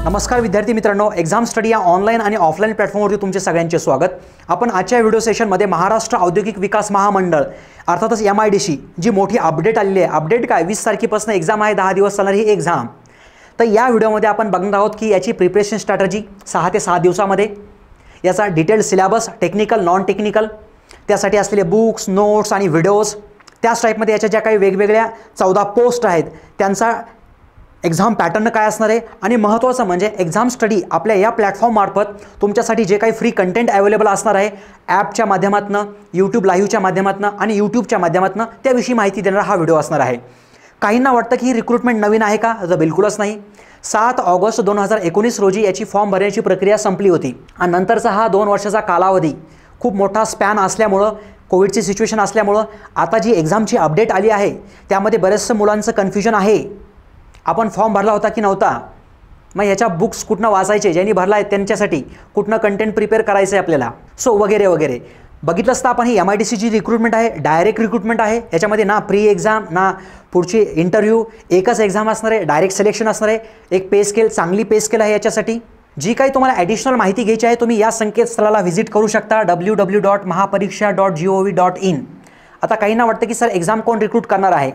नमस्कार विद्यार्थी मित्रांनो, एक्झाम स्टडी या ऑनलाईन आणि ऑफलाईन प्लॅटफॉर्मवरती तुमचे सगळ्यांचे स्वागत। आपण आजच्या व्हिडिओ सेशनमध्ये महाराष्ट्र औद्योगिक विकास महामंडळ अर्थातच MIDC जी मोठी अपडेट आलेली आहे, अपडेट काय 20 तारखेपासून एक्झाम आहे, 10 दिवस चालणारी ही एक्झाम। तर या व्हिडिओमध्ये आपण बघणार आहोत की याची प्रिपरेशन स्ट्रॅटेजी 6 ते 7 दिवसामध्ये, याचा detailed syllabus, technical non technical, त्यासाठी असलेले बुक्स, नोट्स आणि व्हिडिओज, त्याच टाईपमध्ये याच्या ज्या काही वेगवेगळ्या 14 पोस्ट आहेत त्यांचा एक्झाम पॅटर्न काय असणार आहे, आणि महत्त्वाचं म्हणजे एक्झाम स्टडी आपल्या या प्लॅटफॉर्ममार्फत तुमच्यासाठी जे काही फ्री कंटेंट अवेलेबल असणार आहे ॲपच्या माध्यमातून, यूट्यूब लाईव्हच्या माध्यमातून आणि यूट्यूबच्या माध्यमातून, त्याविषयी माहिती देणारा हा व्हिडिओ असणार आहे। काहींना वाटतं की ही रिक्रुटमेंट नवीन आहे का, तर बिलकुलच नाही। 7 ऑगस्ट 2019 रोजी याची फॉर्म भरण्याची प्रक्रिया संपली होती आणि नंतरचा हा 2 वर्षाचा कालावधी, खूप मोठा स्पॅन असल्यामुळं, कोविडची सिच्युएशन असल्यामुळं आता जी एक्झामची अपडेट आली आहे त्यामध्ये बरेचसं मुलांचं कन्फ्युजन आहे। आपण फॉर्म भरला होता की नव्हता, मग ह्याच्या बुक्स कुठनं वाचायचे, ज्यांनी भरला आहे त्यांच्यासाठी कुठनं कंटेंट प्रिपेअर करायचं आहे आपल्याला, सो वगैरे वगैरे बघितलं असता आपण। ही MIDCची रिक्रुटमेंट आहे, डायरेक्ट रिक्रुटमेंट आहे। याच्यामध्ये ना प्री एक्झाम ना पुढची इंटरव्ह्यू, एकच एक्झाम असणार आहे, डायरेक्ट सिलेक्शन असणार आहे, एक पे स्केल, चांगली पे स्केल आहे याच्यासाठी। जी काही तुम्हाला ॲडिशनल माहिती घ्यायची आहे तुम्ही या संकेतस्थळाला व्हिजिट करू शकता, www.mahapariksha.gov.in। आता काहींना वाटतं की सर एक्झाम कोण रिक्रूट करणार आहे,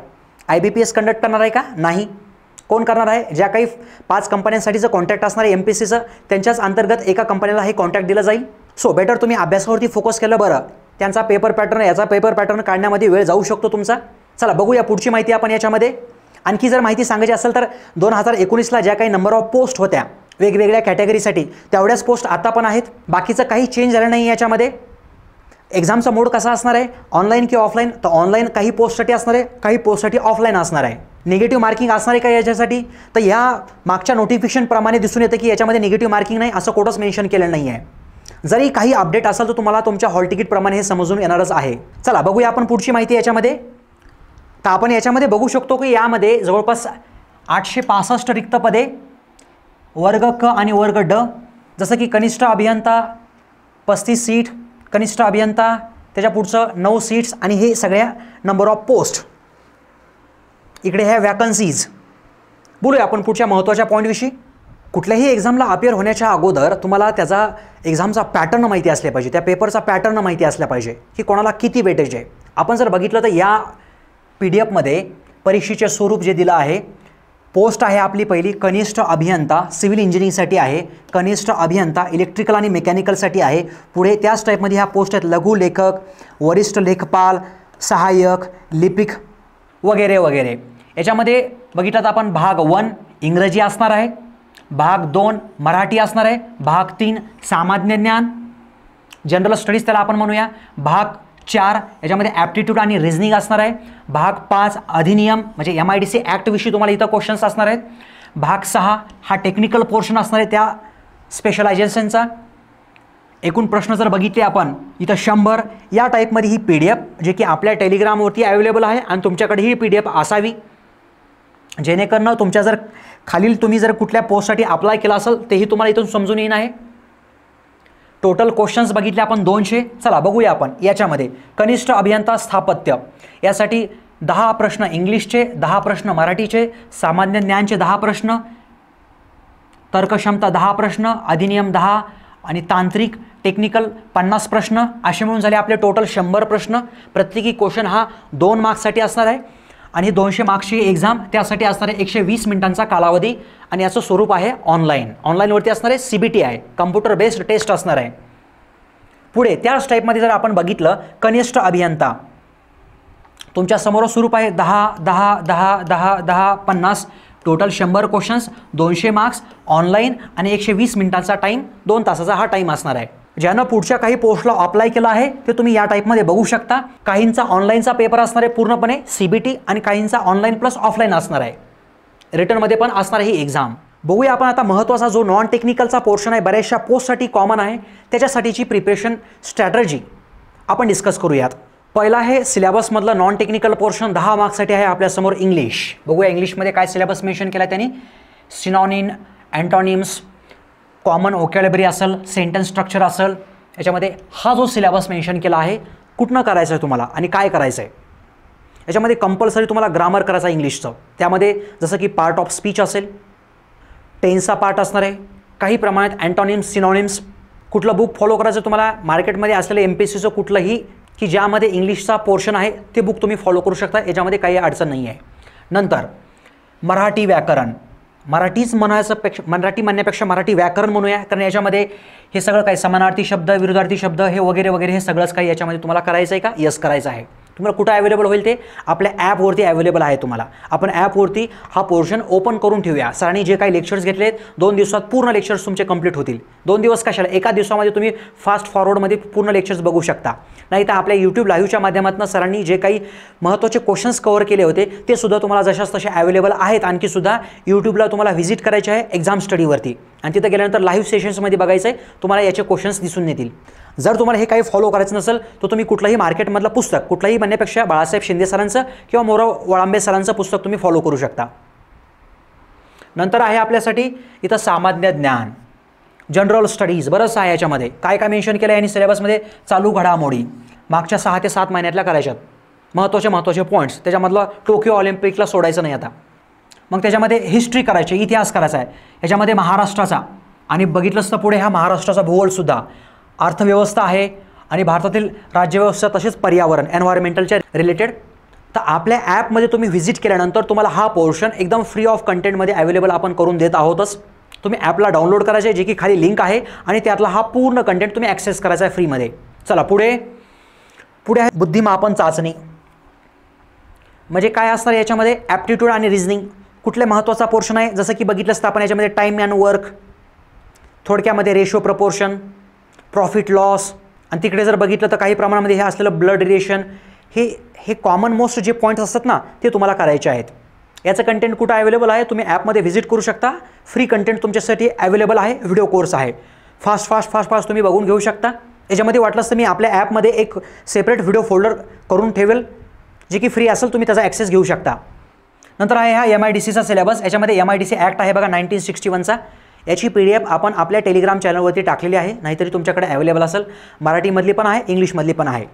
IBPS कंडक्ट करणार आहे का? नाही। कोण करणार आहे? ज्या काही 5 कंपन्यांसाठीचं कॉन्ट्रॅक्ट असणार आहे MPSCचं, त्यांच्याच अंतर्गत एका कंपनीला हे कॉन्ट्रॅक्ट दिलं जाईल। सो बेटर तुम्ही अभ्यासावरती फोकस केलं बरं, त्यांचा पेपर पॅटर्न, याचा पेपर पॅटर्न काढण्यामध्ये वेळ जाऊ शकतो तुमचा। चला बघूया पुढची माहिती आपण याच्यामध्ये। आणखी जर माहिती सांगायची असेल तर 2019ला ज्या काही नंबर ऑफ पोस्ट होत्या वेगवेगळ्या कॅटेगरीसाठी, तेवढ्याच पोस्ट आता पण आहेत, बाकीचं काही चेंज झालं नाही याच्यामध्ये। एक्झामचा मोड कसा असणार आहे, ऑनलाईन की ऑफलाईन, तर ऑनलाईन काही पोस्टसाठी असणार आहे, काही पोस्टसाठी ऑफलाईन असणार आहे। निगेटिव्ह मार्किंग असणार आहे का याच्यासाठी, तर या मागच्या नोटिफिकेशनप्रमाणे दिसून येतं की याच्यामध्ये निगेटिव्ह मार्किंग नाही, असं कोणतंच मेन्शन केलं नाही आहे। जरी काही अपडेट असेल तर तुम्हाला तुमच्या हॉल तिकीटप्रमाणे हे समजून येणारच आहे। चला बघूया आपण पुढची माहिती याच्यामध्ये। तर आपण याच्यामध्ये बघू शकतो की यामध्ये जवळपास 865 रिक्त पदे, वर्ग क आणि वर्ग ड, जसं की कनिष्ठ अभियंता 35 सीट, कनिष्ठ अभियंता त्याच्या पुढचं 9 सीट्स, आणि हे सगळ्या नंबर ऑफ पोस्ट इकडे ह्या वॅकन्सीज। बोलूया आपण पुढच्या महत्त्वाच्या पॉईंटविषयी। कुठल्याही एक्झामला अपिअर होण्याच्या अगोदर तुम्हाला त्याचा एक्झामचा पॅटर्न माहिती असले पाहिजे, त्या पेपरचा पॅटर्न माहिती असला पाहिजे की कोणाला किती वेटेज आहे। आपण जर बघितलं तर या PDF परीक्षेचे स्वरूप जे दिलं आहे, पोस्ट आहे आपली पहिली कनिष्ठ अभियंता सिव्हिल इंजिनिअरिंगसाठी आहे, कनिष्ठ अभियंता इलेक्ट्रिकल आणि मेकॅनिकलसाठी आहे। पुढे त्याच टाईपमध्ये ह्या पोस्ट आहेत लघु लेखक, वरिष्ठ लेखपाल, सहाय्यक, लिपिक वगैरे वगैरे। याच्यामध्ये बघितलं तर आपण भाग 1 इंग्रजी असणार आहे, भाग 2 मराठी असणार आहे, भाग 3 सामान्य ज्ञान जनरल स्टडीज त्याला आपण म्हणूया, भाग 4 याच्यामध्ये ॲप्टिट्यूड आणि रिझनिंग असणार आहे, भाग 5 अधिनियम म्हणजे MIDC ॲक्टविषयी तुम्हाला इथं क्वेश्चन्स असणार आहेत, भाग 6 हा टेक्निकल पोर्शन असणार आहे त्या स्पेशलायझेशनचा। एकूण प्रश्न जर बघितले आपण इथं 100 या टाईपमध्ये ही PDF जे की आपल्या टेलिग्रामवरती अवेलेबल आहे, आणि तुमच्याकडे ही PDF असावी जेणेकरून तुमच्या जर खालील तुम्ही जर कुठल्या पोस्टसाठी अप्लाय केला असेल तेही तुम्हाला इथून समजून येणार आहे। टोटल क्वेश्चन्स बघितले आपण 200। चला बघूया आपण याच्यामध्ये कनिष्ठ अभियंता स्थापत्य यासाठी 10 प्रश्न इंग्लिशचे, 10 प्रश्न मराठीचे, सामान्य ज्ञानचे 10 प्रश्न, तर्कक्षमता 10 प्रश्न, अधिनियम 10 आणि तांत्रिक टेक्निकल 50 प्रश्न, असे मिळून झाले आपले टोटल 100 प्रश्न। प्रत्येकी क्वेश्चन हा 2 मार्क्ससाठी असणार आहे, आणि 200 मार्क्सची एक्झाम, त्यासाठी असणार आहे 120 मिनिटांचा कालावधी, आणि याचं स्वरूप आहे ऑनलाईन। ऑनलाईनवरती असणार आहे CBT आहे, कम्प्युटर बेस्ड टेस्ट असणार आहे। पुढे त्याच टाईपमध्ये जर आपण बघितलं कनिष्ठ अभियंता, तुमच्या समोर स्वरूप आहे 10 10 10 10 10 50, टोटल 100 क्वेश्चन्स, 200 मार्क्स, ऑनलाईन, आणि 120 मिनिटांचा टाईम, 2 तासाचा हा टाईम असणार आहे। ज्यानं पुढच्या काही पोस्टला अप्लाय केला आहे ते तुम्ही या टाईपमध्ये बघू शकता। काहींचा ऑनलाईनचा पेपर असणार आहे पूर्णपणे CBT, आणि काहींचा ऑनलाईन प्लस ऑफलाईन असणार आहे, रिटर्नमध्ये पण असणार ही एक्झाम। बघूया आपण आता महत्त्वाचा जो नॉन टेक्निकलचा पोर्शन आहे, बऱ्याचशा पोस्टसाठी कॉमन आहे, त्याच्यासाठीची प्रिपरेशन स्ट्रॅटर्जी आपण डिस्कस करूयात। पहिला आहे सिलेबसमधलं नॉन टेक्निकल पोर्शन, 10 मार्क्ससाठी आहे आपल्यासमोर इंग्लिश। बघूया इंग्लिशमध्ये काय सिलेबस मेन्शन केला त्यांनी, सिनॉनिम, अँटॉनिम्स, कॉमन ओकॅब्युलरी असेल, सेंटेन्स स्ट्रक्चर असेल, याच्यामध्ये हा जो सिलेबस मेन्शन केला आहे कुठनं करायचं आहे तुम्हाला आणि काय करायचं आहे। याच्यामध्ये कंपल्सरी तुम्हाला ग्रामर करायचं इंग्लिशचं, त्यामध्ये जसं की पार्ट ऑफ स्पीच असेल, टेन्सचा पार्ट असणार आहे, काही प्रमाणात अँटॉनिम्स, सिनॉनिम्स. कुठलं बुक फॉलो करायचं तुम्हाला, मार्केटमध्ये असलेलं MPSCचं कुठलंही की ज्यामध्ये इंग्लिशचा पोर्शन आहे ते बुक तुम्ही फॉलो करू शकता, याच्यामध्ये काही अडचण नाही आहे. नंतर मराठी व्याकरण, मराठी म्हणण्यापेक्षा मराठी व्याकरण म्हणूया, कारण याच्यामध्ये हे सगळं काही समानार्थी शब्द, विरुद्धार्थी शब्द हे वगैरे वगैरे हे सगळंच काही याच्यामध्ये तुम्हाला करायचं आहे का? यस, करायचं आहे. तुम्हाला कुठं अवेलेबल होईल ते आपल्या ॲपवरती अवेलेबल आहे तुम्हाला. आपण ॲपवरती हा पोर्शन ओपन करून ठेवूया. सरांनी जे काही लेक्चर्स घेतले आहेत 2 दिवसात पूर्ण लेक्चर्स तुमचे कंप्लीट होतील. 2 दिवस कशाला, एका दिवसामध्ये तुम्ही फास्ट फॉरवर्डमध्ये पूर्ण लेक्चर्स बघू शकता. नाही तर आपल्या यूट्यूब लाईव्हच्या माध्यमातून सरांनी जे काही महत्त्वाचे क्वेश्चन्स कव्हर केले होते ते सुद्धा तुम्हाला जशाच तसे अवेलेबल आहेत. आणखी सुद्धा यूट्यूबला तुम्हाला व्हिजिट करायचे आहे एक्झाम स्टडीवरती, आणि तिथं गेल्यानंतर लाईव्ह सेशन्समध्ये बघायचं आहे, तुम्हाला याचे क्वेश्चन्स दिसून येतील. जर तुम्हाला हे काही फॉलो करायचं नसेल तर तुम्ही कुठलंही मार्केटमधलं पुस्तक, कुठलंही म्हणण्यापेक्षा बाळासाहेब शिंदे सरांचं किंवा मोराव वळांबे सरांचं पुस्तक तुम्ही फॉलो करू शकता. नंतर आहे आपल्यासाठी इथं सामान्य ज्ञान, जनरल स्टडीज बरंच आहे. याच्यामध्ये काय काय मेन्शन केलं आहे आणि सिलेबसमध्ये चालू घडामोडी मागच्या 6 ते 7 महिन्यातल्या करायच्यात, महत्त्वाचे पॉईंट्स. त्याच्यामधलं टोकियो ऑलिम्पिकला सोडायचं नाही आता. मग त्याच्यामध्ये हिस्ट्री करायची, इतिहास करायचा आहे. याच्यामध्ये महाराष्ट्राचा, आणि बघितलंच तर पुढे हा महाराष्ट्राचा भूगोलसुद्धा, अर्थव्यवस्था आहे आणि भारतातील राज्यव्यवस्था, तसेच पर्यावरण एन्व्हायरमेंटलच्या रिलेटेड. तर आपल्या ॲपमध्ये तुम्ही व्हिजिट केल्यानंतर तुम्हाला हा पोर्शन एकदम फ्री ऑफ कंटेंटमध्ये अवेलेबल आपण करून देत आहोतच. तुम्ही ॲपला डाउनलोड करायचे आहे, जे की खाली लिंक आहे, आणि त्यातला हा पूर्ण कंटेंट तुम्ही ॲक्सेस करायचा आहे फ्रीमध्ये. चला पुढे आहे बुद्धिमापन चाचणी. म्हणजे काय असणार याच्यामध्ये, ॲप्टिट्यूड आणि रिझनिंग. कुठले महत्त्वाचा पोर्शन आहे, जसं की बघितलंच तर आपण याच्यामध्ये टाईम अँड वर्क, थोडक्यामध्ये रेशो प्रपोर्शन, प्रॉफिट लॉस, आणि तिकडे जर बघितलं तर काही प्रमाणामध्ये हे असलेलं ब्लड रिलेशन, हे कॉमन मोस्ट जे पॉईंट्स असतात ना ते तुम्हाला करायचे आहेत. याचं कंटेंट कुठं अवेलेबल आहे, तुम्ही ॲपमध्ये व्हिजिट करू शकता. फ्री कंटेंट तुमच्यासाठी अवेलेबल आहे, व्हिडिओ कोर्स आहे. फास्ट तुम्ही बघून घेऊ शकता. याच्यामध्ये वाटलंच तर मी आपल्या ॲपमध्ये एक सेपरेट व्हिडिओ फोल्डर करून ठेवेल, जे की फ्री असेल, तुम्ही त्याचा ॲक्सेस घेऊ शकता. नंतर आहे हा MIDCचा सिलेबस. याच्यामध्ये MIDC ॲक्ट आहे बघा 1961चा. याची PDF आपण आपल्या टेलिग्राम चॅनलवरती टाकलेली आहे, नाहीतरी तुमच्याकडे अवेलेबल असेल. मराठीमधली पण आहे, इंग्लिशमधली पण आहे.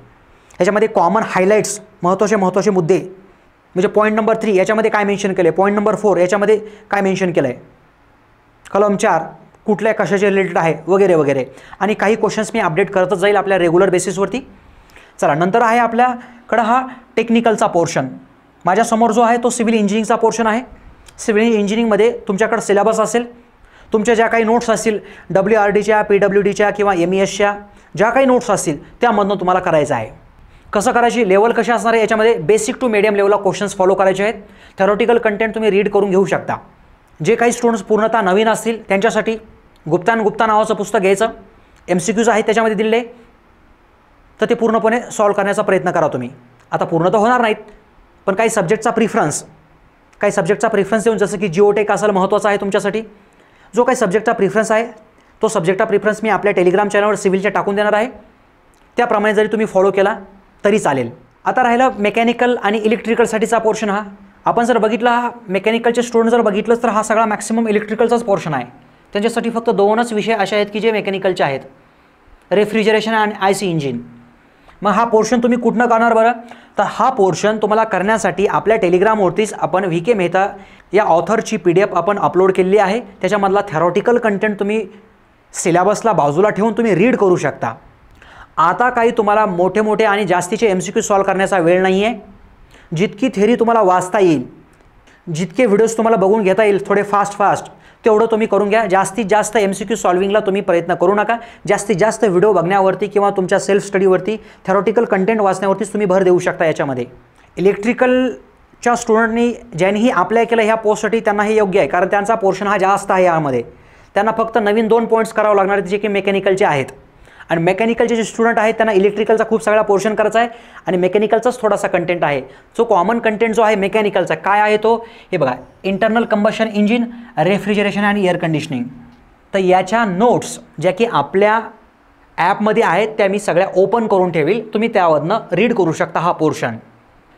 याच्यामध्ये कॉमन हायलाईट्स, महत्त्वाचे मुद्दे, म्हणजे पॉईंट नंबर 3 याच्यामध्ये काय मेन्शन केलं आहे, पॉईंट नंबर 4 याच्यामध्ये काय मेन्शन केलं आहे, कलम 4 कुठल्या कशाचे रिलेटेड आहे वगैरे वगैरे. आणि काही क्वेश्चन्स मी अपडेट करतच जाईल आपल्या रेग्युलर बेसिसवरती. चला नंतर आहे आपल्याकडं हा टेक्निकलचा पोर्शन. माझ्यासमोर जो आहे तो सिव्हिल इंजिनिअरिंगचा पोर्शन आहे. सिव्हिल इंजिनिअरिंगमध्ये तुमच्याकडं सिलेबस असेल, तुमच्या ज्या काही नोट्स असतील WRDच्या, PWDच्या किंवा MESच्या ज्या काही नोट्स असतील त्यामधून तुम्हाला करायचं आहे. कसं करायची, लेवल कशी असणार आहे, याच्यामध्ये बेसिक टू मीडियम लेवलला क्वेश्चन्स फॉलो करायचे आहेत. थेरॉटिकल कंटेंट तुम्ही रीड करून घेऊ शकता. जे काही स्टुडंट्स पूर्णतः नवीन असतील त्यांच्यासाठी गुप्ता नावाचं पुस्तक घ्यायचं. MCQs आहेत त्याच्यामध्ये दिलेले, तर ते पूर्णपणे सॉल्व करण्याचा प्रयत्न करा तुम्ही. आता पूर्ण तर होणार नाहीत, पण काही सब्जेक्टचा प्रिफरन्स देऊन, जसं की जिओटेक असेल महत्त्वाचं आहे तुमच्यासाठी. जो काही सब्जेक्टचा प्रिफरन्स आहे तो सब्जेक्टचा प्रिफरन्स मी आपल्या टेलिग्राम चॅनलवर सिव्हिलच्या टाकून देणार आहे. त्याप्रमाणे जरी तुम्ही फॉलो केला तरी चालेल. आता राहिला मेकॅनिकल आणि इलेक्ट्रिकलसाठीचा पोर्शन. हा आपण जर बघितला, हा मेकॅनिकलचे स्टुडंट जर बघितलंच तर हा सगळा मॅक्सिमम इलेक्ट्रिकलचाच पोर्शन आहे. त्यांच्यासाठी फक्त 2च विषय असे आहेत की जे मेकॅनिकलचे आहेत, रेफ्रिजरेशन आणि IC इंजिन. मग हा पोर्शन तुम्ही कुठनं करणार बरं, तर हा पोर्शन तुम्हाला करण्यासाठी आपल्या टेलिग्रामवरतीच आपण VK मेहता या ऑथरची PDF आपण अपलोड केलेली आहे. त्याच्यामधला थेरॉटिकल कंटेंट तुम्ही सिलेबसला बाजूला ठेवून तुम्ही रीड करू शकता. आता काही तुम्हाला मोठे आणि जास्तीचे MCQ सॉल्व करण्याचा वेळ नाही आहे. जितकी थेरी तुम्हाला वाचता येईल, जितके व्हिडिओज तुम्हाला बघून घेता येईल थोडे फास्ट तेवढं तुम्ही करून घ्या. जास्तीत जास्त MCQ सॉल्विंगला तुम्ही प्रयत्न करू नका. जास्तीत जास्त व्हिडिओ बघण्यावरती किंवा तुमच्या सेल्फ स्टडीवरती, थेरॉटिकल कंटेंट वाचण्यावरतीच तुम्ही भर देऊ शकता. याच्यामध्ये इलेक्ट्रिकलच्या स्टुडंटनी ज्यांनीही अप्लाय केलं ह्या पोस्टसाठी त्यांना हे योग्य आहे, कारण त्यांचा पोर्शन हा जास्त आहे. यामध्ये त्यांना फक्त नवीन 2 पॉईंट्स करावं लागणार आहेत, जे की मेकॅनिकलचे आहेत. आणि मेकॅनिकलचे जे स्टुडंट आहेत त्यांना इलेक्ट्रिकलचा खूप सगळा पोर्शन करायचा आहे आणि मेकॅनिकलचाच थोडासा कंटेंट आहे. जो कॉमन कंटेंट जो आहे मेकॅनिकलचा काय आहे तो, हे बघा, इंटरनल कंबशन इंजिन, रेफ्रिजरेशन आणि एअर कंडिशनिंग. तर याच्या नोट्स ज्या की आपल्या ॲपमध्ये आहेत त्या मी सगळ्या ओपन करून ठेवील, तुम्ही त्यावरनं रीड करू शकता हा पोर्शन.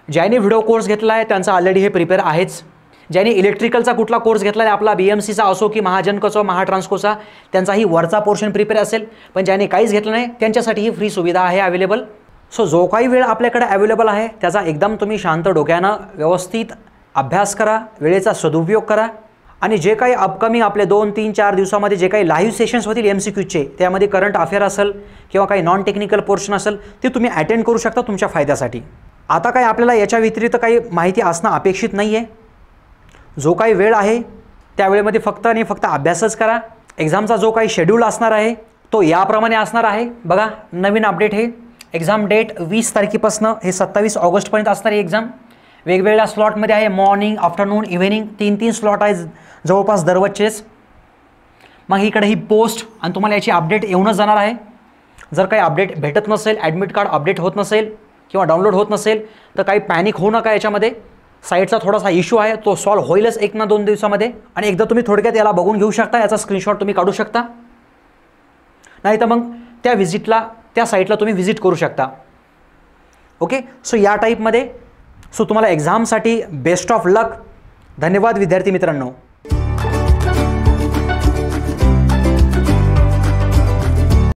ज्याने व्हिडिओ कोर्स घेतला आहे त्यांचा ऑलरेडी हे प्रिपेअर आहेच. ज्यांनी इलेक्ट्रिकलचा कुठला कोर्स घेतला आहे, आपला BMCचा असो की महाजनकोचा, महाट्रान्सकोचा, त्यांचाही वरचा पोर्शन प्रिपेअर असेल. पण ज्यांनी काहीच घेतलं नाही त्यांच्यासाठी ही फ्री सुविधा आहे अवेलेबल. सो जो काही वेळ आपल्याकडे अवेलेबल आहे त्याचा एकदम तुम्ही शांत डोक्यानं व्यवस्थित अभ्यास करा, वेळेचा सदुपयोग करा आणि जे काही अपकमिंग आपले 2, 3, 4 दिवसामध्ये जे काही लाईव्ह सेशन्स होतील MCQचे, त्यामध्ये करंट अफेअर असेल किंवा काही नॉन टेक्निकल पोर्शन असेल ते तुम्ही अटेंड करू शकता तुमच्या फायद्यासाठी. आता काय आपल्याला याच्या व्यतिरिक्त काही माहिती असणं अपेक्षित नाही आहे. जो काही वेळ आहे त्या वेळेमध्ये फक्त आणि फक्त अभ्यासच करा. एक्झामचा जो काही शेड्यूल असणार आहे तो याप्रमाणे असणार आहे. बघा नवीन अपडेट हे एक्झाम डेट 20 तारखेपासून हे 27 ऑगस्टपर्यंत असणार आहे एक्झाम. वेगवेगळ्या स्लॉटमध्ये आहे, मॉर्निंग, आफ्टरनून, इव्हिनिंग 3 स्लॉट आहे जवळपास दररोजचेच. मग इकडे ही पोस्ट आणि तुम्हाला याची अपडेट येऊनच जाणार आहे. जर काही अपडेट भेटत नसेल, ॲडमिट कार्ड अपडेट होत नसेल किंवा डाउनलोड होत नसेल तर काही पॅनिक होऊ नका. याच्यामध्ये साईटचा थोडासा इश्यू आहे, तो सॉल्व्ह होईलच 1 ना 2 दिवसामध्ये. आणि एकदा तुम्ही थोडक्यात याला बघून घेऊ शकता, याचा स्क्रीनशॉट तुम्ही काढू शकता, नाही तर मग त्या विजिटला, त्या साईटला तुम्ही व्हिजिट करू शकता. ओके, सो या टाईपमध्ये. सो तुम्हाला एक्झामसाठी बेस्ट ऑफ लक. धन्यवाद विद्यार्थी मित्रांनो.